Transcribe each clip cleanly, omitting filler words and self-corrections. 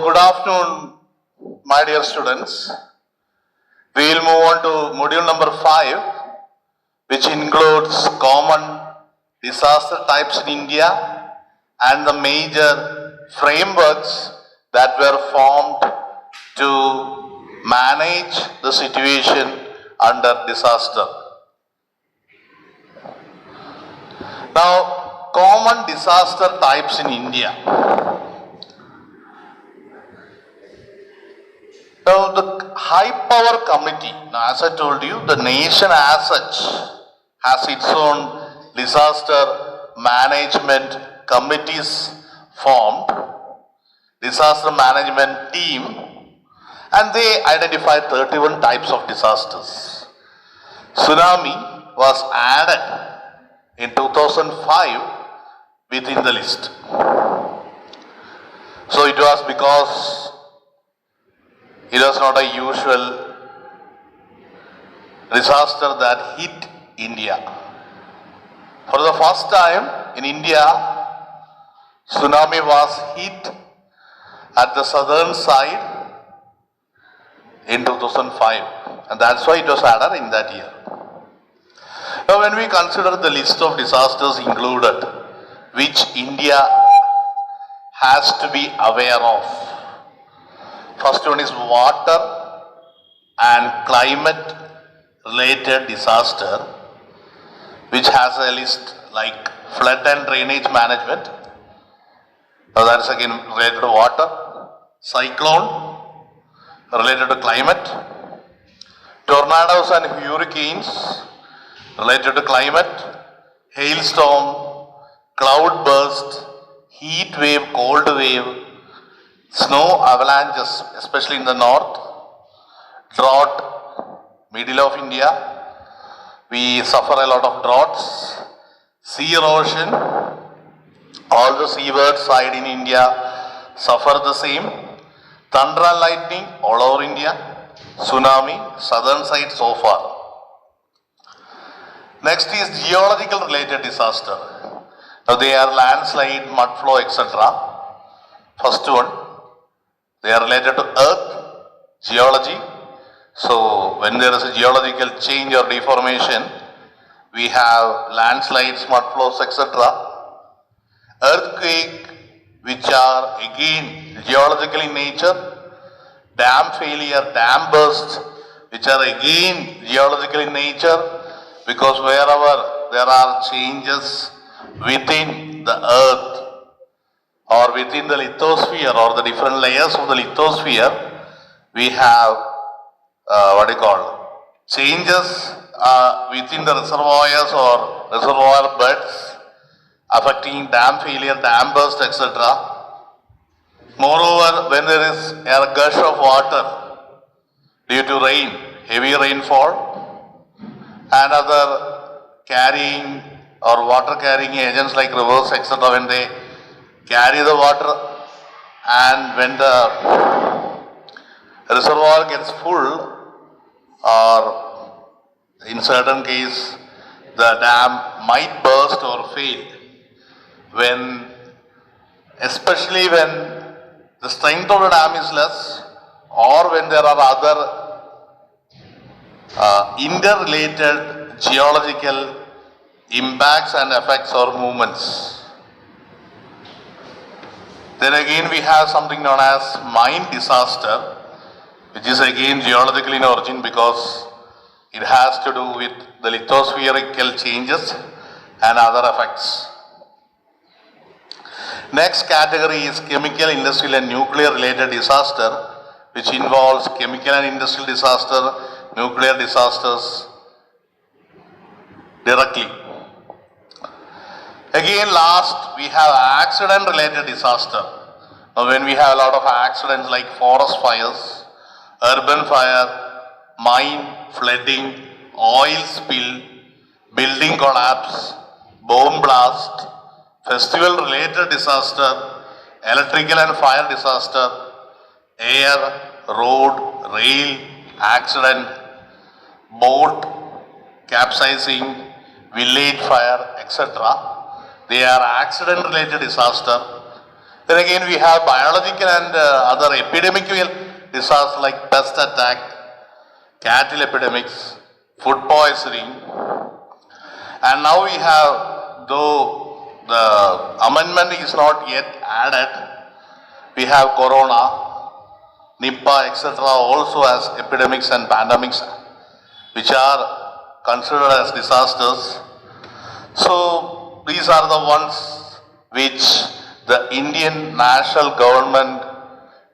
good afternoon, my dear students. We will move on to module number 5, which includes common disaster types in India and the major frameworks that were formed to manage the situation under disaster. Now, common disaster types in India. Now, the high power committee, now as I told you, the nation as such has its own disaster management committees formed, disaster management team, and they identified 31 types of disasters. Tsunami was added in 2005 within the list. So it was because it was not a usual disaster that hit India. For the first time in India, tsunami was hit at the southern side in 2005, and that's why it was added in that year. Now, when we consider the list of disasters included, which India has to be aware of, first one is water and climate related disaster, which has a list like flood and drainage management. Now that is again related to water, cyclone related to climate, tornadoes and hurricanes related to climate, hailstorm, cloud burst, heat wave, cold wave, snow avalanches, especially in the north, drought, middle of India, we suffer a lot of droughts, sea erosion, all the seaward side in India suffer the same, thunder and lightning all over India, tsunami, southern side so far. Next is geological related disaster. Now they are landslide, mud flow, etc. First one, they are related to earth, geology. So when there is a geological change or deformation, we have landslides, mud flows, etc. Earthquake, which are again geological in nature. Dam failure, dam burst, which are again geological in nature, because wherever there are changes within the earth or within the lithosphere or the different layers of the lithosphere, we have changes within the reservoirs or reservoir beds affecting dam failure, dam burst, etc. Moreover, when there is a gush of water due to rain, heavy rainfall, and other carrying or water carrying agents like rivers, etc., when they carry the water and when the reservoir gets full, or in certain case the dam might burst or fail, especially when the strength of the dam is less, or when there are other interrelated geological impacts and effects or movements. Then again we have something known as mine disaster, which is again geological in origin because it has to do with the lithospherical changes and other effects. Next category is chemical, industrial and nuclear related disaster, which involves chemical and industrial disaster, nuclear disasters directly. Again, last we have accident related disaster. Now when we have a lot of accidents like forest fires, urban fire, mine flooding, oil spill, building collapse, bomb blast, festival related disaster, electrical and fire disaster, air, road, rail, accident, boat, capsizing, village fire, etc. They are accident related disaster. Then again we have biological and other epidemical disasters like pest attack, cattle epidemics, food poisoning, and now we have, though the amendment is not yet added, we have corona, Nipah, etc. also as epidemics and pandemics which are considered as disasters. So these are the ones which the Indian National Government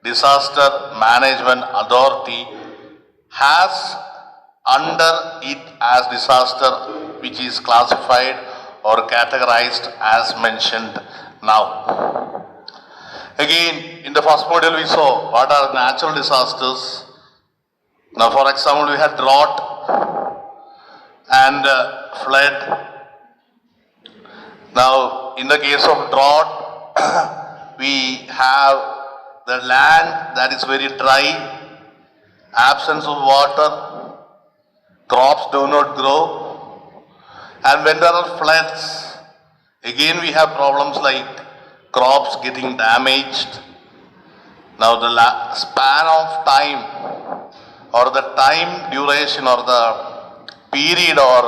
Disaster Management Authority has under it as disaster, which is classified or categorized as mentioned now. Again, in the first module we saw what are natural disasters. Now for example, we had drought and flood. Now in the case of drought, we have the land that is very dry, absence of water, crops do not grow, and when there are floods, again we have problems like crops getting damaged. Now the span of time or the time duration or the period or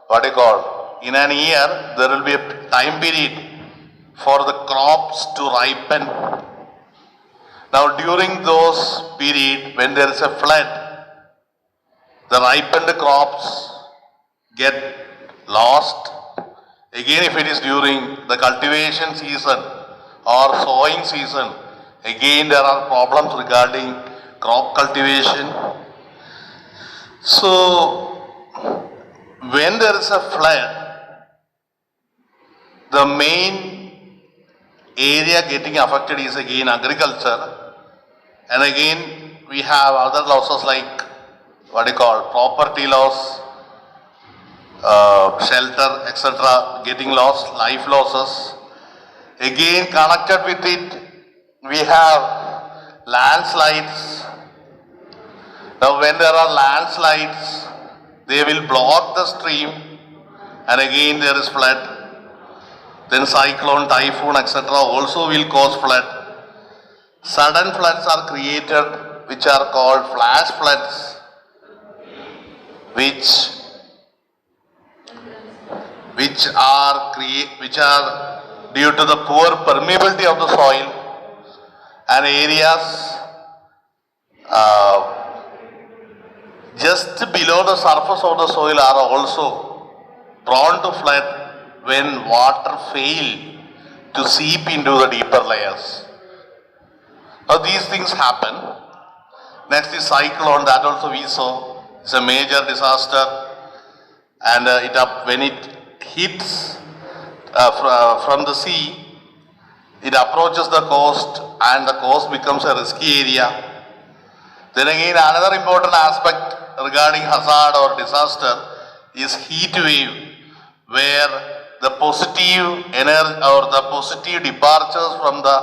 what you call, in an year there will be a time period for the crops to ripen. Now during those period when there is a flood, the ripened crops get lost. Again, if it is during the cultivation season or sowing season, again there are problems regarding crop cultivation. So when there is a flood, the main area getting affected is again agriculture, and again we have other losses like what you call property loss, shelter, etc. getting lost, life losses. Again connected with it, we have landslides. Now when there are landslides, they will block the stream and again there is flood. Then cyclone, typhoon, etc. also will cause flood. Sudden floods are created which are called flash floods, which are due to the poor permeability of the soil, and areas just below the surface of the soil are also prone to flood when water fail to seep into the deeper layers. Now these things happen. Next is cyclone, that also we saw. It's a major disaster, and when it hits from the sea, it approaches the coast and the coast becomes a risky area. Then again another important aspect regarding hazard or disaster is heat wave, where the positive energy or the positive departures from the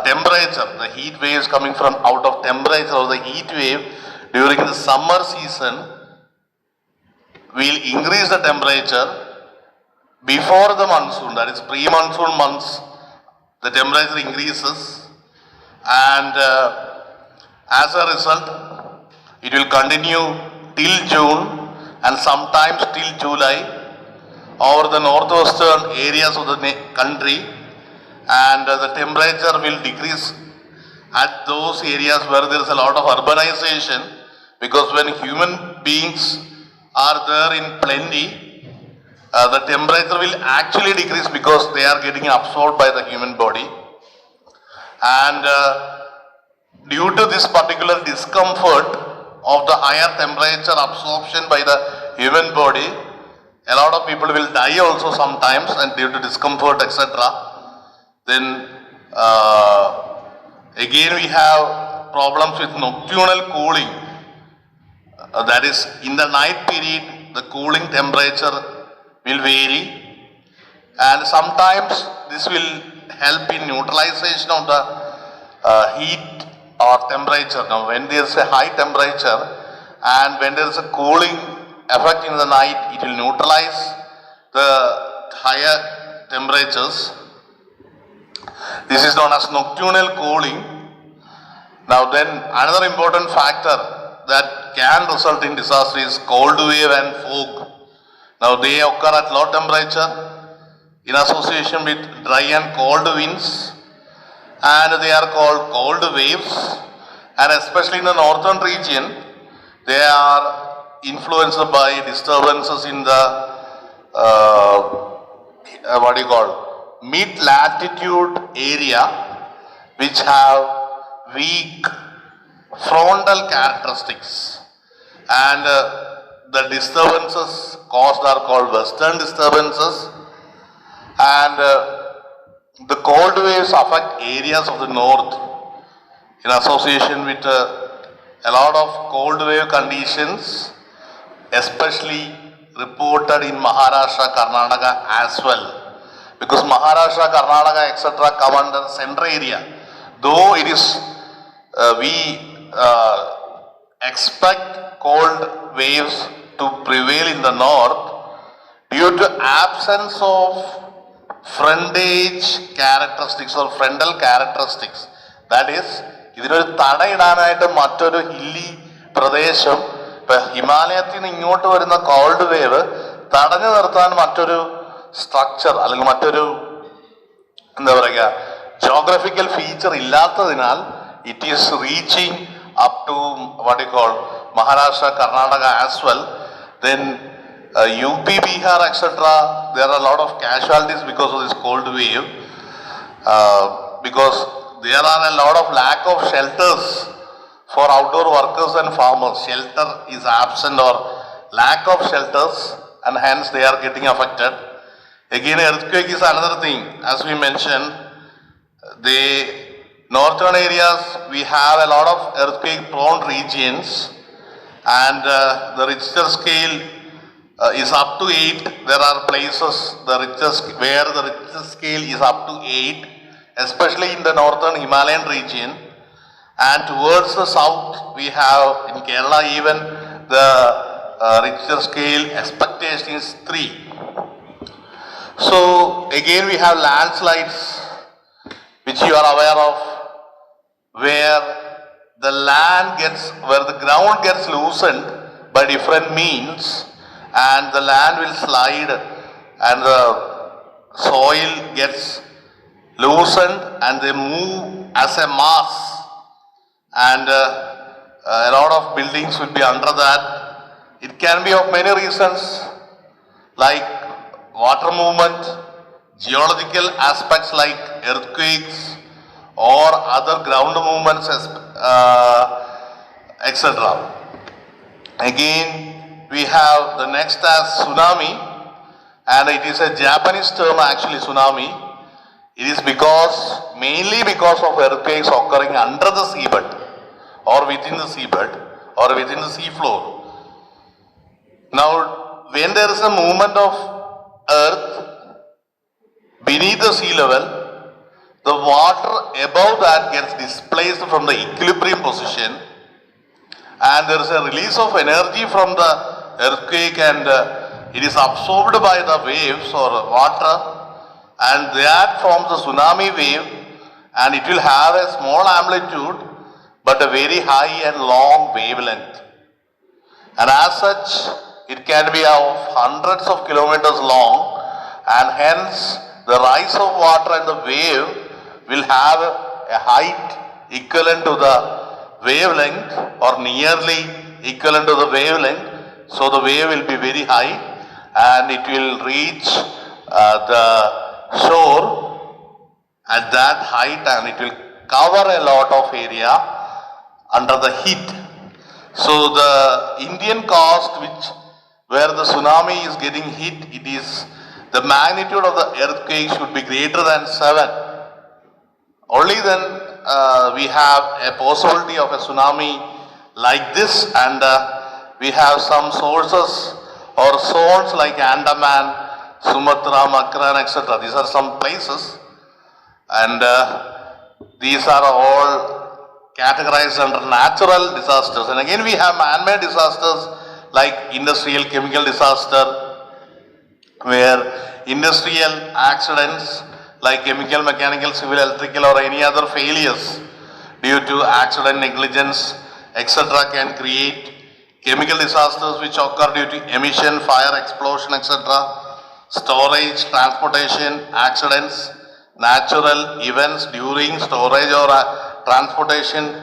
temperature, the heat waves coming from out of temperature or the heat wave during the summer season will increase the temperature before the monsoon, that is pre-monsoon months, the temperature increases, and as a result it will continue till June and sometimes till July over the northwestern areas of the country, and the temperature will decrease at those areas where there is a lot of urbanization, because when human beings are there in plenty, the temperature will actually decrease because they are getting absorbed by the human body, and due to this particular discomfort of the higher temperature absorption by the human body, a lot of people will die also sometimes, and due to discomfort, etc. Then again we have problems with nocturnal cooling. That is, in the night period the cooling temperature will vary, and sometimes this will help in neutralization of the heat or temperature. Now when there is a high temperature and when there is a cooling effect in the night, it will neutralize the higher temperatures. This is known as nocturnal cooling. Now then, another important factor that can result in disaster is cold wave and fog. Now they occur at low temperature in association with dry and cold winds, and they are called cold waves, and especially in the northern region, they are influenced by disturbances in the mid-latitude area, which have weak frontal characteristics, and the disturbances caused are called western disturbances, and the cold waves affect areas of the north in association with a lot of cold wave conditions, especially reported in Maharashtra, Karnataka as well, because Maharashtra, Karnataka, etc. come under central area. Though it is, we expect cold waves to prevail in the north due to absence of frontage characteristics or frontal characteristics. That is, ഇതിനൊരു തടയിടാനായിട്ട് മറ്റൊരു hilly പ്രദേശം, ഇപ്പൊ ഹിമാലയത്തിൽ നിന്ന് ഇങ്ങോട്ട് വരുന്ന called wave തടഞ്ഞു നിർത്താൻ മറ്റൊരു സ്ട്രക്ചർ അല്ലെങ്കിൽ മറ്റൊരു എന്താ പറയുക geographical feature ഇല്ലാത്തതിനാൽ it is reaching up to what you call Maharashtra, Karnataka as well. Then UP, Bihar, etc. there are a lot of casualties because of this cold wave, because there are a lot of lack of shelters for outdoor workers and farmers. Shelter is absent or lack of shelters, and hence they are getting affected. Again, earthquake is another thing. As we mentioned, the northern areas, we have a lot of earthquake prone regions, and the Richter scale is up to 8. There are places where the Richter scale is up to 8, especially in the northern Himalayan region, and towards the south we have in Kerala even the Richter scale expectation is 3. So again we have landslides, which you are aware of, where the ground gets loosened by different means, and the land will slide and the soil gets loosened and they move as a mass, and a lot of buildings will be under that. It can be of many reasons, like water movement, geological aspects like earthquakes or other ground movements, etc. Again, we have the next as tsunami, and it is a Japanese term actually, tsunami. It is mainly because of earthquakes occurring under the seabed or within the seabed or within the sea floor. Now, when there is a movement of earth beneath the sea level, the water above that gets displaced from the equilibrium position, and there is a release of energy from the earthquake, and it is absorbed by the waves or water, and that forms a tsunami wave, and it will have a small amplitude but a very high and long wavelength, and as such it can be of hundreds of kilometers long, and hence the rise of water and the wave will have a height equivalent to the wavelength or nearly equivalent to the wavelength. So the wave will be very high and it will reach the shore at that height, and it will cover a lot of area under the heat. So the Indian coast where the tsunami is getting hit, it is the magnitude of the earthquake should be greater than 7. Only then we have a possibility of a tsunami like this, and we have some sources or zones like Andaman, Sumatra, Makran, etc. These are some places, and these are all categorized under natural disasters. And again we have man-made disasters like industrial chemical disaster, where industrial accidents like chemical, mechanical, civil, electrical or any other failures due to accident, negligence, etc. can create chemical disasters which occur due to emission, fire, explosion, etc. Storage, transportation, accidents, natural events during storage or transportation,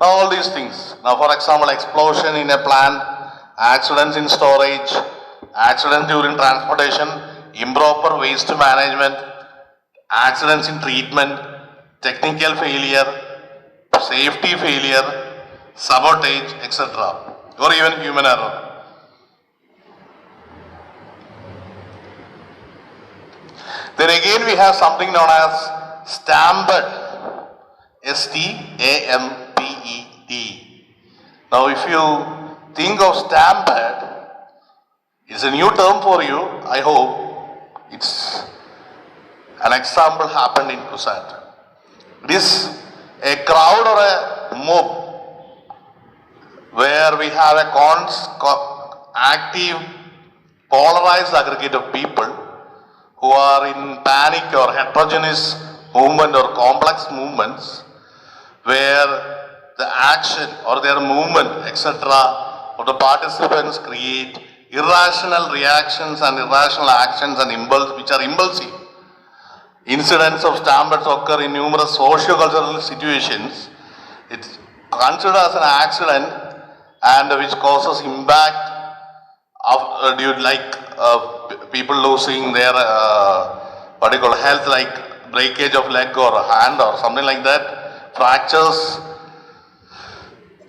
all these things. Now for example, explosion in a plant, accidents in storage, accidents during transportation, improper waste management, accidents in treatment, technical failure, safety failure, sabotage, etc. or even human error. Then again we have something known as stamped, S-T-A-M-P-E-D. Now if you think of stamped, it's a new term for you, I hope. It's an example happened in Kusat. It is a crowd or a mob where we have a active, polarized aggregate of people who are in panic or heterogeneous movement or complex movements where the action or their movement, etc. of the participants create irrational reactions and irrational actions and which are impulsive. Incidents of stampedes occur in numerous socio-cultural situations. It's considered as an accident and which causes impact of people losing their health, like breakage of leg or hand or something like that, fractures,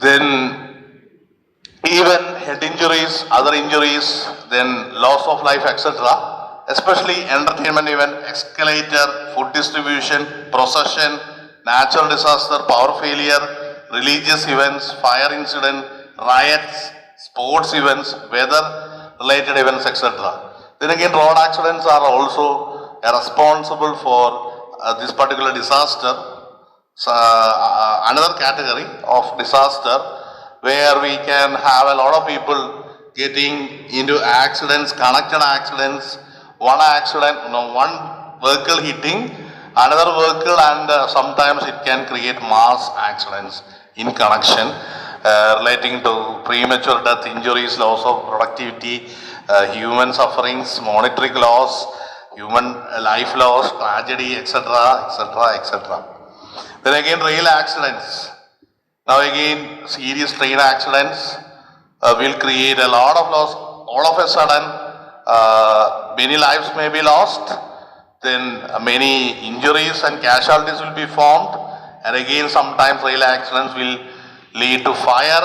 then even head injuries, other injuries, then loss of life, etc. Especially entertainment event, escalator, food distribution, procession, natural disaster, power failure, religious events, fire incident, riots, sports events, weather related events, etc. Then again, road accidents are also responsible for this particular disaster. Another category of disaster where we can have a lot of people getting into accidents, connected accidents, one vehicle hitting another vehicle, and sometimes it can create mass accidents in connection relating to premature death, injuries, loss of productivity, human sufferings, monetary loss, human life loss, tragedy, etc., etc., etc. Then again, rail accidents. Now again, serious train accidents will create a lot of loss. All of a sudden, many lives may be lost. Then many injuries and casualties will be formed. And again, sometimes rail accidents will lead to fire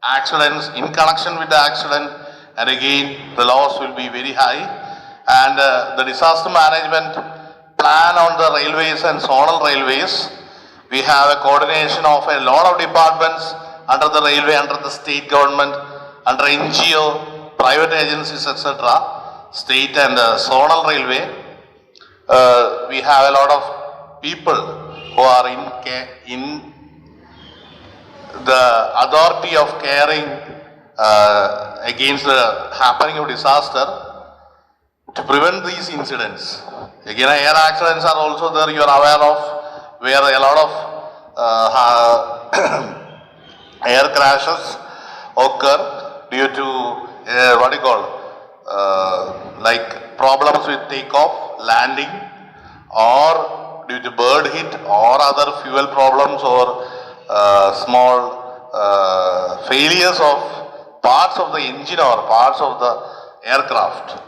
accidents in connection with the accident. And again, the loss will be very high. And the disaster management plan on the railways and zonal railways, we have a coordination of a lot of departments under the railway, under the state government, under NGO, private agencies, etc. State and zonal railway. We have a lot of people who are in the authority of caring against the happening of disaster to prevent these incidents. Again, air accidents are also there, you are aware of, where a lot of air crashes occur due to like problems with takeoff, landing, or due to bird hit or other fuel problems or small failures of parts of the engine or parts of the aircraft.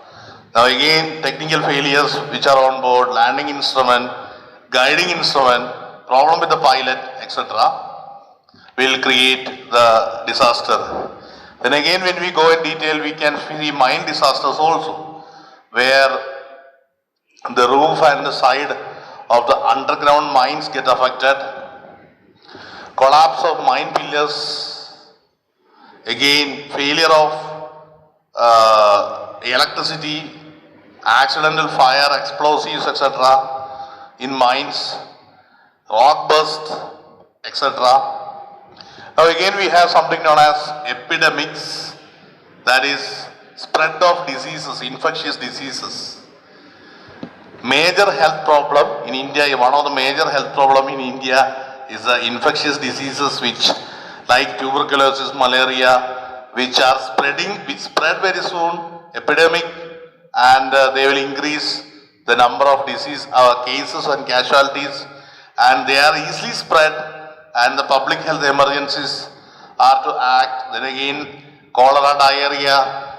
Now again, technical failures which are on board, landing instrument, guiding instrument, problem with the pilot, etc. will create the disaster. Then again, when we go in detail, we can see mine disasters also, where the roof and the side of the underground mines get affected. Collapse of mine pillars. Again, failure of electricity, accidental fire, explosives, etc. in mines, rock burst, etc. Now again, we have something known as epidemics, that is spread of diseases, infectious diseases. major health problem in India, one of the major health problem in India is the infectious diseases which like tuberculosis, malaria, which are spreading, which spread very soon, epidemic, and they will increase the number of disease cases and casualties, and they are easily spread, and the public health emergencies are to act. Then again, cholera, diarrhea,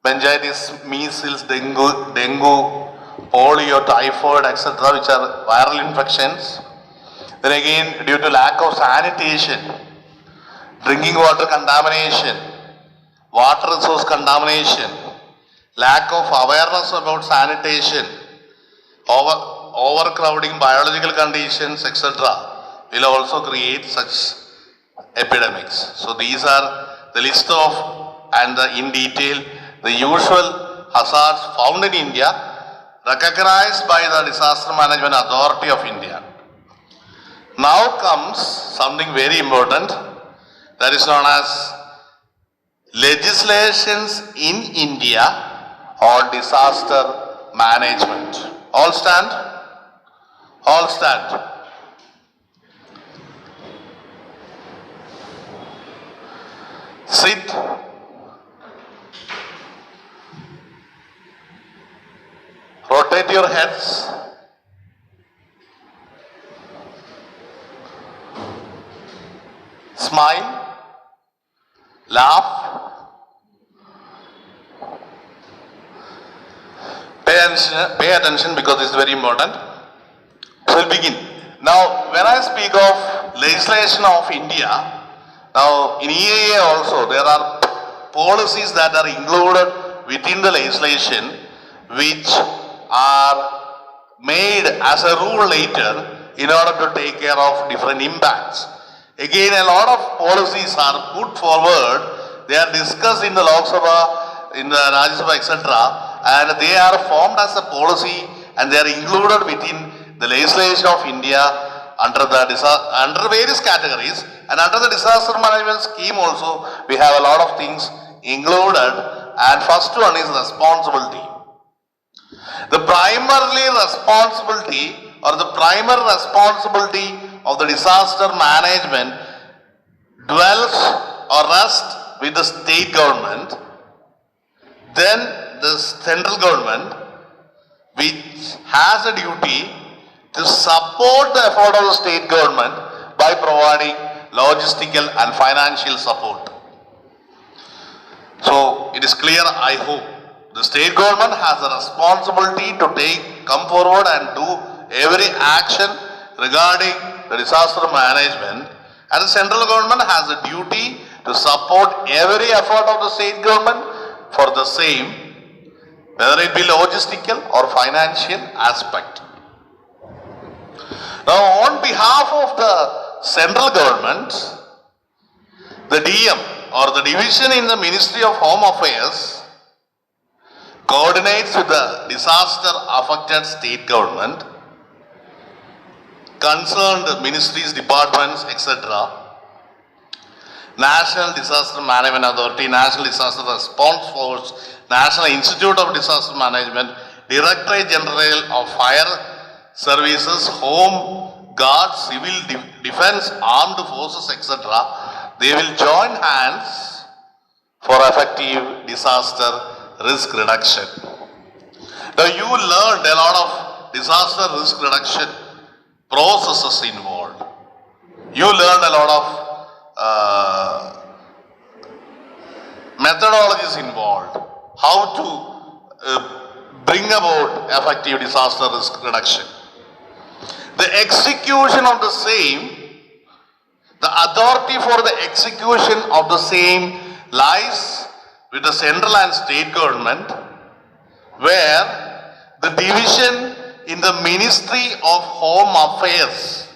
meningitis, measles, dengue, polio, typhoid, etc., which are viral infections. Then again, due to lack of sanitation, drinking water contamination, water resource contamination, lack of awareness about sanitation, overcrowding, biological conditions, etc., will also create such epidemics. So these are the list of and in detail the usual hazards found in India, recognized by the Disaster Management Authority of India. Now comes something very important, that is known as legislations in India on disaster management. All stand? All stand. Sit. Rotate your heads. Smile. Laugh. Pay attention because it's very important. So we'll begin. Now, when I speak of legislation of India, now in EAA also there are policies that are included within the legislation which are made as a rule later in order to take care of different impacts. Again, a lot of policies are put forward, they are discussed in the Lok Sabha, in the Rajya Sabha, etc., and they are formed as a policy and they are included within the legislation of India under various categories, and under the disaster management scheme also we have a lot of things included, and first one is responsibility. The primary responsibility of the disaster management dwells or rests with the state government, then the central government, which has a duty to support the effort of the state government by providing logistical and financial support. So it is clear, I hope, the state government has a responsibility to come forward and do every action regarding the disaster management, and the central government has a duty to support every effort of the state government for the same, whether it be logistical or financial aspect. Now, on behalf of the central government, the DM or the division in the Ministry of Home Affairs coordinates with the disaster affected state government, concerned ministries, departments, etc., National Disaster Management Authority, National Disaster Response Force, National Institute of Disaster Management, Directorate General of Fire Services, Home Guards, Civil Defense, Armed Forces, etc. They will join hands for effective disaster risk reduction. Now you learned a lot of disaster risk reduction processes involved. You learned a lot of methodologies involved, how to bring about effective disaster risk reduction. The execution of the same, the authority for the execution of the same lies with the central and state government, where the division in the Ministry of Home Affairs,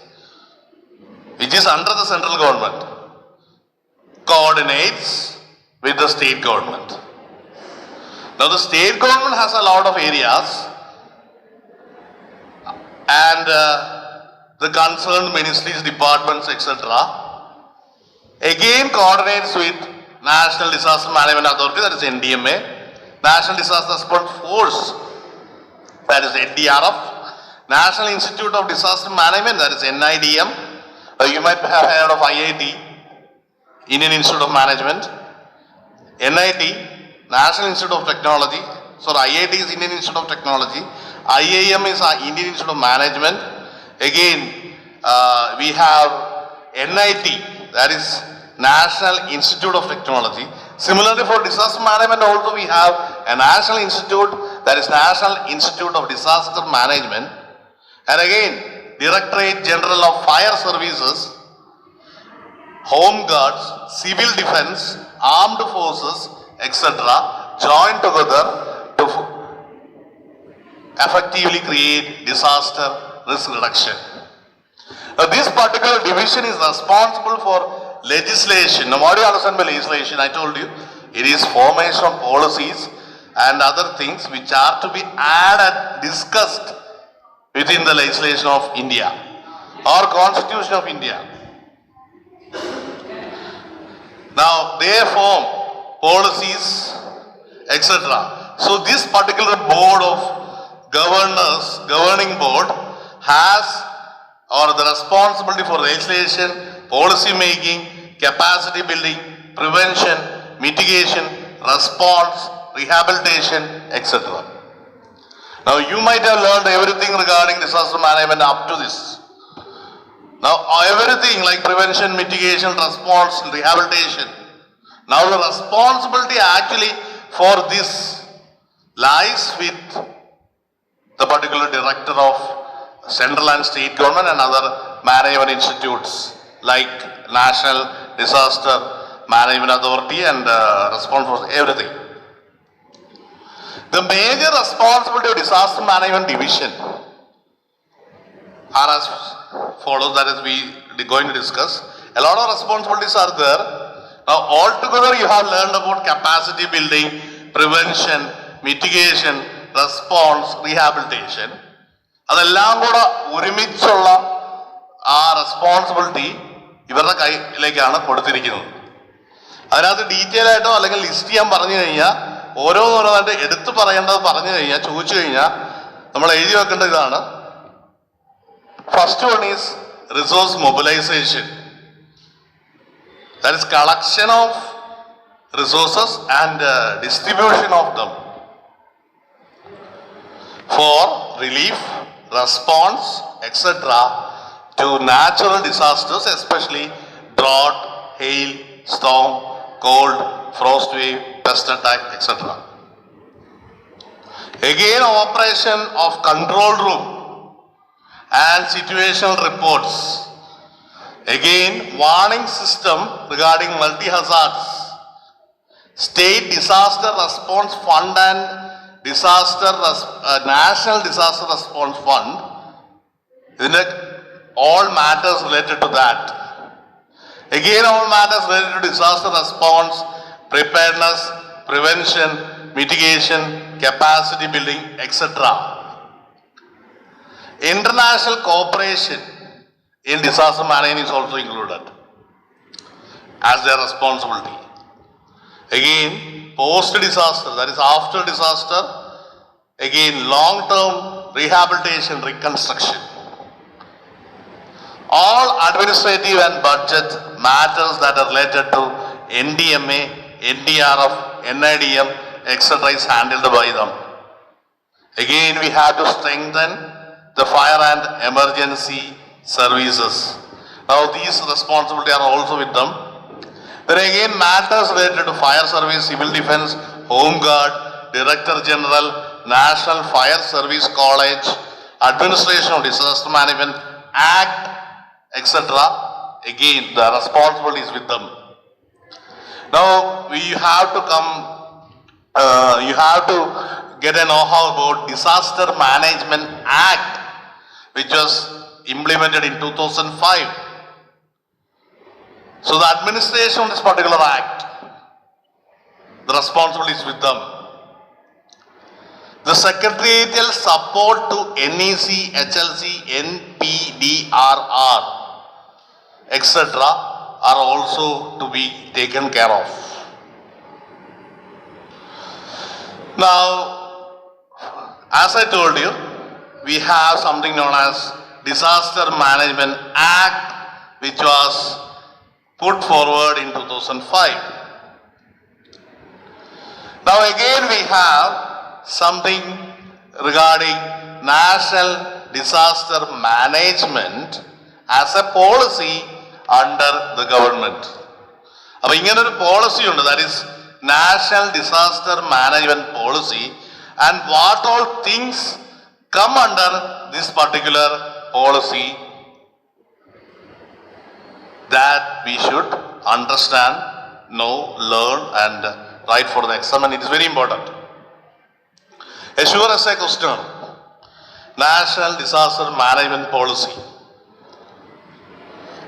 which is under the central government, coordinates with the state government. Now the state government has a lot of areas, and the concerned ministries, departments, etc. again coordinates with National Disaster Management Authority, that is NDMA, National Disaster Response Force, that is NDRF, National Institute of Disaster Management, that is NIDM. You might have heard of IIT, Indian Institute of Management, NIT, National Institute of Technology. So IIT is Indian Institute of Technology, IIM is Indian Institute of Management. Again, we have NIT, that is National Institute of Technology. Similarly, for disaster management also we have a National Institute, that is National Institute of Disaster Management. And again, Directorate General of Fire Services, Home Guards, Civil Defense, Armed Forces, etc. join together to effectively create disaster risk reduction. Now, this particular division is responsible for legislation. Now, what do you understand by legislation? I told you, it is formation of policies and other things which are to be added, discussed within the legislation of India or Constitution of India. Now, they form policies, etc. So, this particular board of governors, governing board, has or the responsibility for legislation, policy making, capacity building, prevention, mitigation, response, rehabilitation, etc. Now, you might have learned everything regarding disaster management up to this. Now, everything like prevention, mitigation, response, rehabilitation. Now, the responsibility actually for this lies with the particular director of central and state government and other management institutes like National Disaster Management Authority and response for everything. The major responsibility of disaster management division are as follows, that is we are going to discuss. A lot of responsibilities are there. Now altogether you have learned about capacity building, prevention, mitigation, response, rehabilitation. അതെല്ലാം കൂടെ ഒരുമിച്ചുള്ള ആ responsibility ഇവരുടെ കയ്യിലേക്കാണ് കൊടുത്തിരിക്കുന്നത്. അതിനകത്ത് detail ആയിട്ടോ അല്ലെങ്കിൽ list ചെയ്യാൻ പറഞ്ഞു കഴിഞ്ഞാൽ ഓരോന്നോരോന്നായിട്ട് എടുത്തു പറയേണ്ടത് പറഞ്ഞു കഴിഞ്ഞാൽ ചോദിച്ചു കഴിഞ്ഞാൽ നമ്മൾ എഴുതി വെക്കേണ്ട ഇതാണ്. First one is resource mobilisation, that is collection of resources and distribution of them for relief, response, etc. to natural disasters, especially drought, hail, storm, cold, frost wave, pest attack, etc. Again, operation of control room and situational reports. Again, warning system regarding multi-hazards. State Disaster Response Fund and National Disaster Response Fund. All matters related to that. Again, all matters related to disaster response, preparedness, prevention, mitigation, capacity building, etc. International cooperation in disaster management is also included as their responsibility. Again, post-disaster, that is after disaster, again long-term rehabilitation, reconstruction. All administrative and budget matters that are related to NDMA, NDRF, NIDM, etc. is handled by them. Again, we have to strengthen the fire and emergency services. Now, these responsibilities are also with them. Then again, matters related to fire service, civil defense, home guard, director general, National Fire Service College, administration of disaster management act, etc. Again, the responsibility is with them. Now you have to get a know-how about Disaster Management Act, which was implemented in 2005. So the administration of this particular act, the responsibility is with them. The secretarial support to NEC, HLC, NPDRR, etc. are also to be taken care of. Now, As I told you, we have something known as Disaster Management Act, which was put forward in 2005. Now again we have something regarding National Disaster Management as a policy under the government. അപ്പോൾ ഇങ്ങനെ ഒരു policy ഉണ്ട്, that is National Disaster Management Policy, and what all things come under this particular policy that we should understand, know, learn and write for the exam, and it is very important. A sure essay question, National Disaster Management Policy.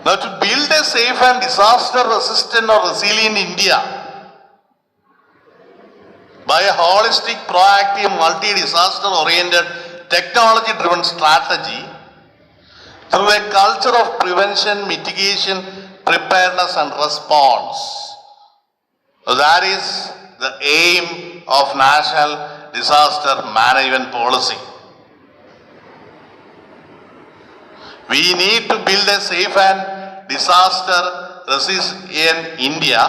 Now, to build a safe and disaster resistant or resilient India by a holistic, proactive, multi-disaster oriented, technology driven strategy through a culture of prevention, mitigation, preparedness and response. So that is the aim of National Disaster Management Policy. We need to build a safe and disaster resistant India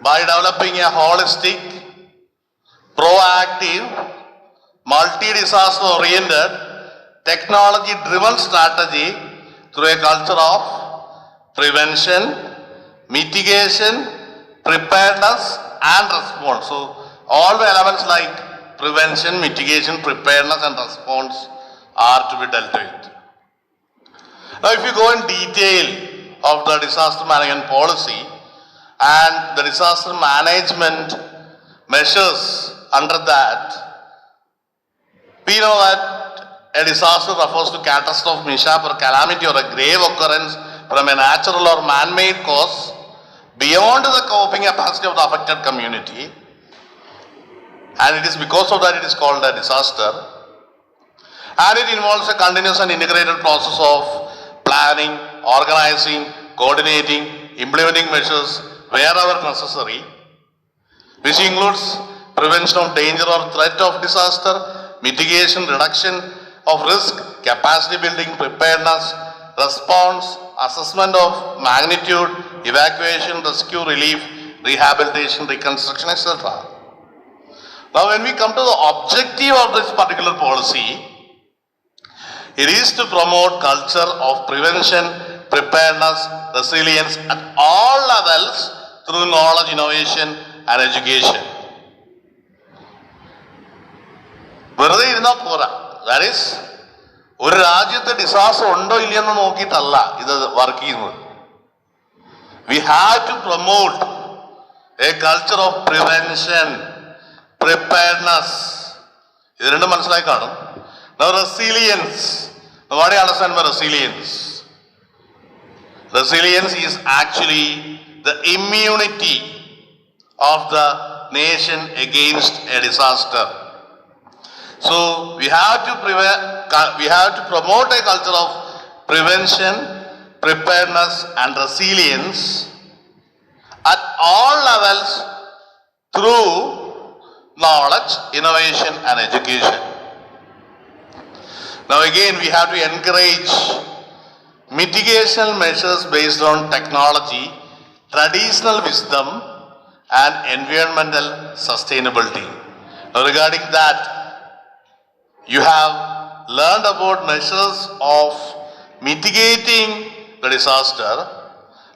by developing a holistic, proactive, multi-disaster oriented, technology driven strategy through a culture of prevention, mitigation, preparedness and response. So all the elements like prevention, mitigation, preparedness and response are to be dealt with. Now if you go in detail of the disaster management policy and the disaster management measures under that, we know that a disaster refers to catastrophe, mishap or calamity or a grave occurrence from a natural or man-made cause beyond the coping capacity of the affected community, and it is because of that it is called a disaster, and it involves a continuous and integrated process of planning, organizing, coordinating, implementing measures wherever necessary, which includes prevention of danger or threat of disaster, mitigation, reduction of risk, capacity building, preparedness, response, assessment of magnitude, evacuation, rescue, relief, rehabilitation, reconstruction, etc. Now when we come to the objective of this particular policy, it is to promote culture of prevention, preparedness, resilience at all levels through knowledge, innovation and education. വെറുതെ ഇരുന്നാൽ പോരാ. That is, ഒരു രാജ്യത്ത് disaster ഉണ്ടോ ഇല്ലയെന്ന് നോക്കിയിട്ടല്ല ഇത് work ചെയ്യുന്നത്. We have to promote a culture of prevention, preparedness. ഇത് രണ്ടും മനസ്സിലായി കാണും. Now resilience. Now what do you understand by resilience? Resilience is actually the immunity of the nation against a disaster. So we have to promote a culture of prevention, preparedness and resilience at all levels through knowledge, innovation and education. Now again we have to encourage mitigation measures based on technology, traditional wisdom and environmental sustainability. Now regarding that, you have learned about measures of mitigating the disaster.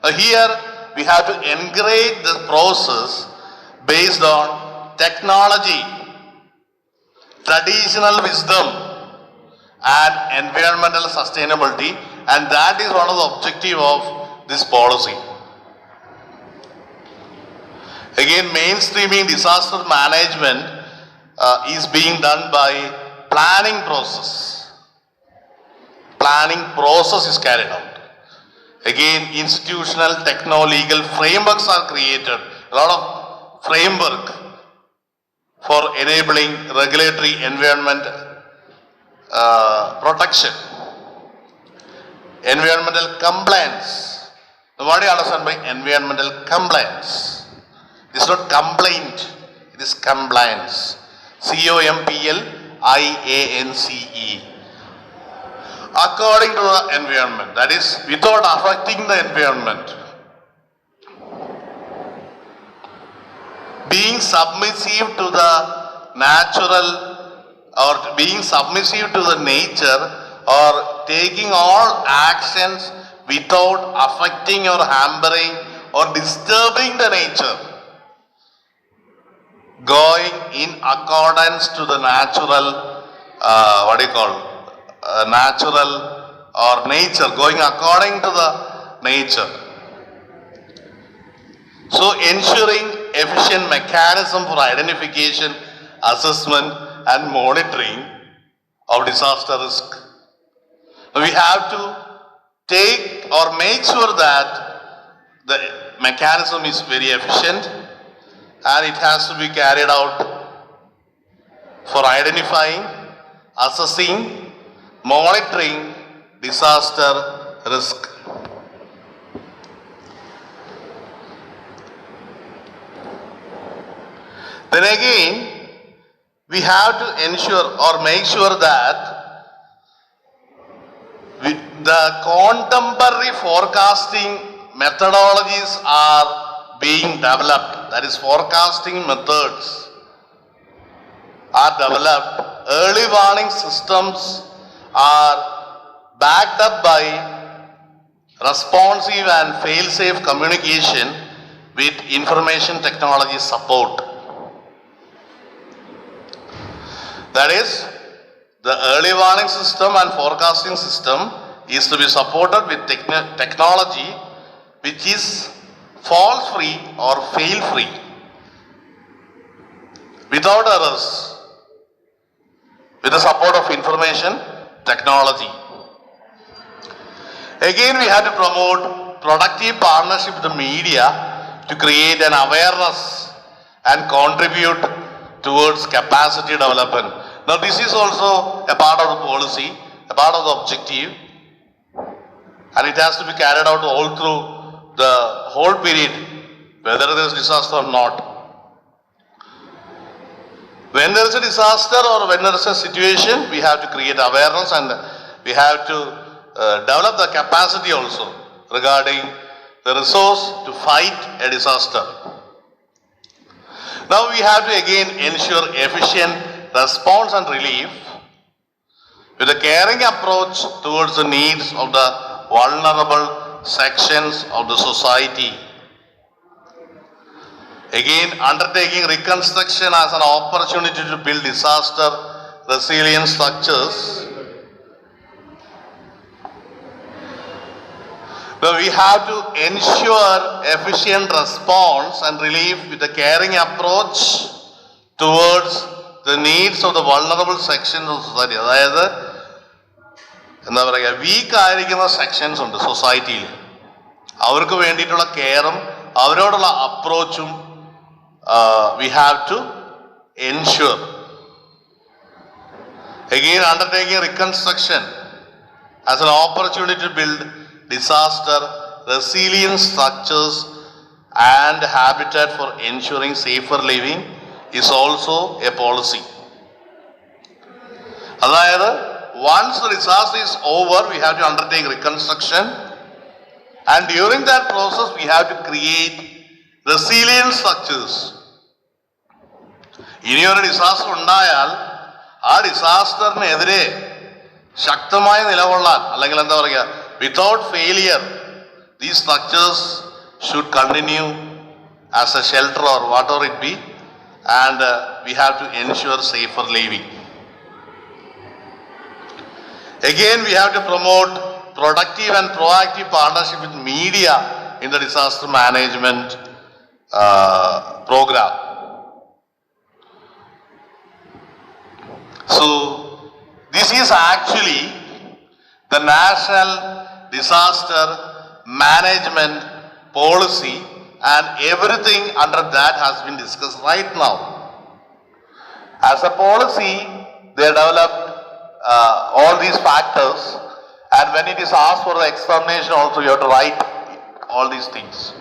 Now here we have to encourage the process based on technology, traditional wisdom and environmental sustainability, and that is one of the objective of this policy. Again, mainstreaming disaster management is being done by planning process. Planning process is carried out. Again, institutional, techno-legal frameworks are created. A lot of framework for enabling regulatory environment protection. Environmental compliance. Now, what do you understand by environmental compliance? It is not complaint, it is compliance. COMPLIANCE. According to the environment, that is, without affecting the environment. Being submissive to the natural or being submissive to the nature or taking all actions without affecting or hampering or disturbing the nature. Going in accordance to the natural, natural or nature, going according to the nature. So ensuring efficient mechanism for identification, assessment and monitoring of disaster risk. We have to take or make sure that the mechanism is very efficient and it has to be carried out for identifying, assessing, monitoring disaster risk. Then again, we have to ensure or make sure that the contemporary forecasting methodologies are being developed. That is, forecasting methods are developed. Early warning systems are backed up by responsive and fail-safe communication with information technology support. That is, the early warning system and forecasting system is to be supported with technology which is false-free or fail-free, without errors, with the support of information technology. Again, we have to promote productive partnership with the media to create an awareness and contribute towards capacity development. Now, this is also a part of the policy, a part of the objective, and it has to be carried out all through the whole period, whether there is disaster or not. When there is a disaster or when there is a situation, we have to create awareness and we have to develop the capacity also regarding the resource to fight a disaster. Now we have to again ensure efficient response and relief with a caring approach towards the needs of the vulnerable sections of the society. Again, undertaking reconstruction as an opportunity to build disaster resilient structures. Now we have to ensure efficient response and relief with a caring approach towards the needs of the vulnerable sections of society. അതായത് എന്താ പറയുക, week ആയിരിക്കുന്ന sections ഉണ്ട് സൊസൈറ്റിയിൽ. അവർക്ക് വേണ്ടിയിട്ടുള്ള കെയറും അവരോടുള്ള അപ്രോച്ചും we have to ensure. Again, undertaking reconstruction as an opportunity to build disaster resilient structures and habitat for ensuring safer living is also a policy. അതായത് once the disaster is over, we have to undertake reconstruction, and during that process we have to create resilient structures. ഇനി ഒരു disaster ഉണ്ടായാൽ ആ ഡിസാസ്റ്ററിനെതിരെ ശക്തമായി നിലകൊള്ളാൻ, അല്ലെങ്കിൽ എന്താ പറയുക, without failure, these structures should continue as a shelter or whatever it be, and we have to ensure safer living. Again, we have to promote productive and proactive partnership with media in the disaster management program. So, this is actually the National Disaster Management Policy, and everything under that has been discussed right now. As a policy, they developed all these factors, and when it is asked for the explanation also, you have to write all these things.